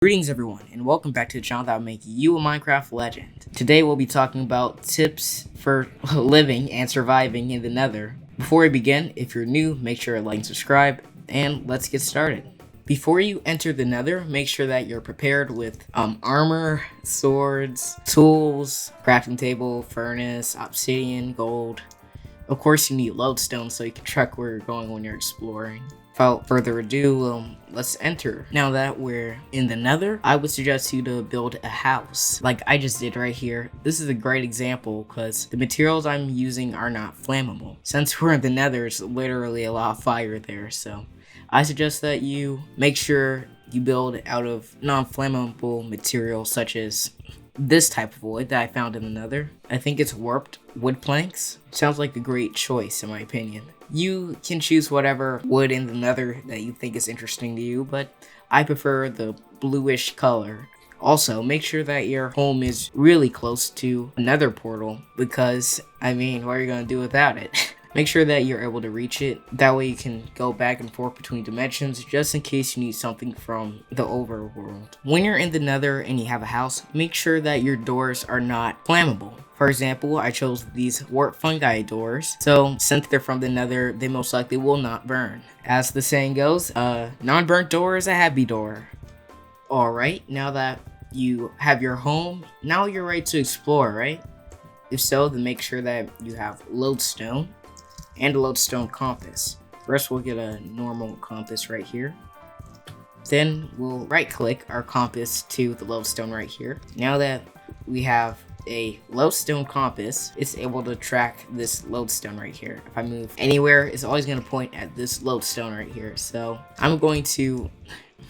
Greetings everyone, and welcome back to the channel that will make you a Minecraft legend. Today we'll be talking about tips for living and surviving in the Nether. Before we begin, if you're new, make sure to like and subscribe, and let's get started. Before you enter the Nether, make sure that you're prepared with armor, swords, tools, crafting table, furnace, obsidian, gold. Of course you need lodestone so you can track where you're going when you're exploring. Without further ado, let's enter. Now that we're in the Nether, I would suggest you to build a house like I just did right here. This is a great example because the materials I'm using are not flammable. Since we're in the Nether, it's literally a lot of fire there, so I suggest that you make sure you build out of non-flammable materials such as this type of wood that I found in the Nether. I think it's warped wood planks. Sounds like a great choice in my opinion. You can choose whatever wood in the Nether that you think is interesting to you, but I prefer the bluish color. Also, make sure that your home is really close to a Nether portal because, what are you going to do without it? Make sure that you're able to reach it. That way you can go back and forth between dimensions just in case you need something from the overworld. When you're in the Nether and you have a house, make sure that your doors are not flammable. For example, I chose these warp fungi doors, so since they're from the Nether, they most likely will not burn. As the saying goes, non-burnt door is a happy door. Alright, now that you have your home, now you're ready to explore, right? If so, then make sure that you have lodestone and a lodestone compass. First, we'll get a normal compass right here. Then we'll right-click our compass to the lodestone right here. Now that we have a lodestone compass, it's able to track this lodestone right here. If I move anywhere, it's always going to point at this lodestone right here. So I'm going to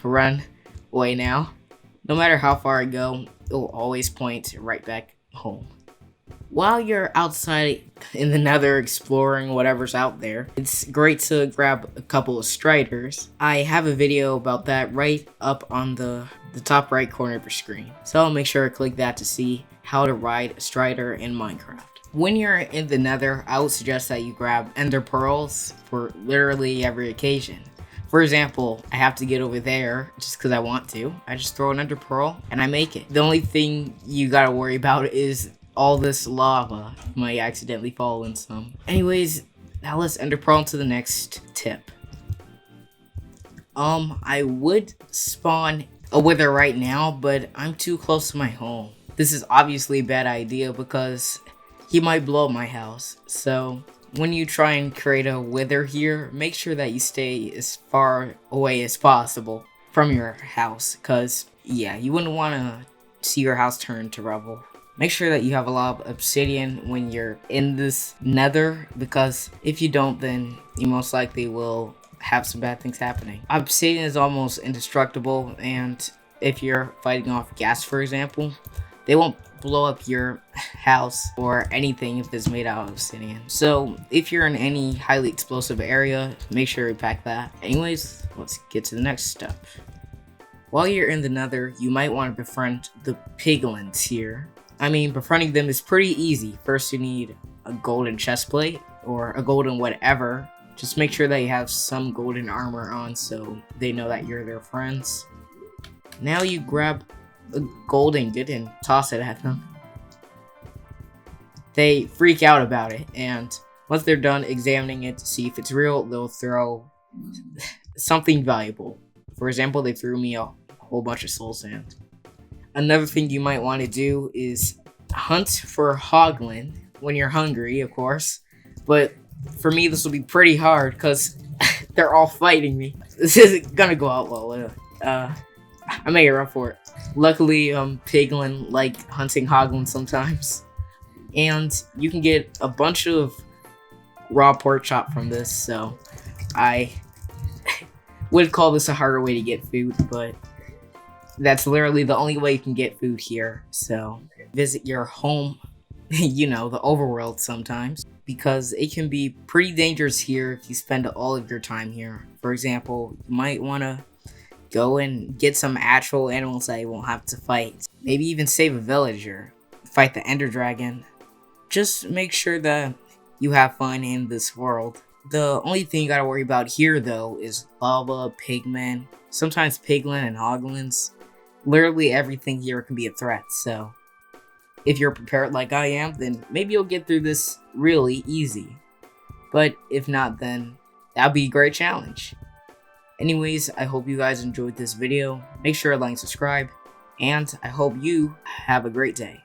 run away now. No matter how far I go, it will always point right back home. While you're outside in the Nether exploring whatever's out there, it's great to grab a couple of striders. I have a video about that right up on the top right corner of your screen. So I'll make sure to click that to see how to ride a strider in Minecraft. When you're in the Nether, I would suggest that you grab ender pearls for literally every occasion. For example, I have to get over there just because I want to. I just throw an ender pearl and I make it. The only thing you gotta worry about is all this lava. You might accidentally fall in some. Anyways, now let's ender pearl into the next tip. I would spawn a wither right now, but I'm too close to my home. This is obviously a bad idea because he might blow up my house. So when you try and create a wither here, make sure that you stay as far away as possible from your house because, yeah, you wouldn't want to see your house turn to rubble. Make sure that you have a lot of obsidian when you're in this Nether because if you don't, then you most likely will have some bad things happening. Obsidian is almost indestructible, and if you're fighting off gas, for example, they won't blow up your house or anything if it's made out of obsidian. So if you're in any highly explosive area, make sure you pack that. Anyways, let's get to the next step. While you're in the Nether, you might want to befriend the piglins here. Befriending them is pretty easy. First, you need a golden chestplate or a golden whatever. Just make sure that you have some golden armor on so they know that you're their friends. Now you grab a gold ingot and toss it at them. They freak out about it, and once they're done examining it to see if it's real, they'll throw something valuable. For example, they threw me a whole bunch of soul sand. Another thing you might want to do is hunt for hoglin when you're hungry, of course. But for me, this will be pretty hard because they're all fighting me. This isn't gonna go out well. I may get run for it. Luckily, piglin like hunting hoglin sometimes. And you can get a bunch of raw pork chop from this, so I would call this a harder way to get food, but that's literally the only way you can get food here. So visit your home, the overworld sometimes, because it can be pretty dangerous here if you spend all of your time here. For example, you might want to go and get some actual animals that you won't have to fight. Maybe even save a villager, fight the ender dragon. Just make sure that you have fun in this world. The only thing you gotta worry about here though is lava, pigmen, sometimes piglin and hoglins. literally everything here can be a threat, so if you're prepared like I am, then maybe you'll get through this really easy. But if not, then that'll be a great challenge. Anyways, I hope you guys enjoyed this video. Make sure to like and subscribe, and I hope you have a great day.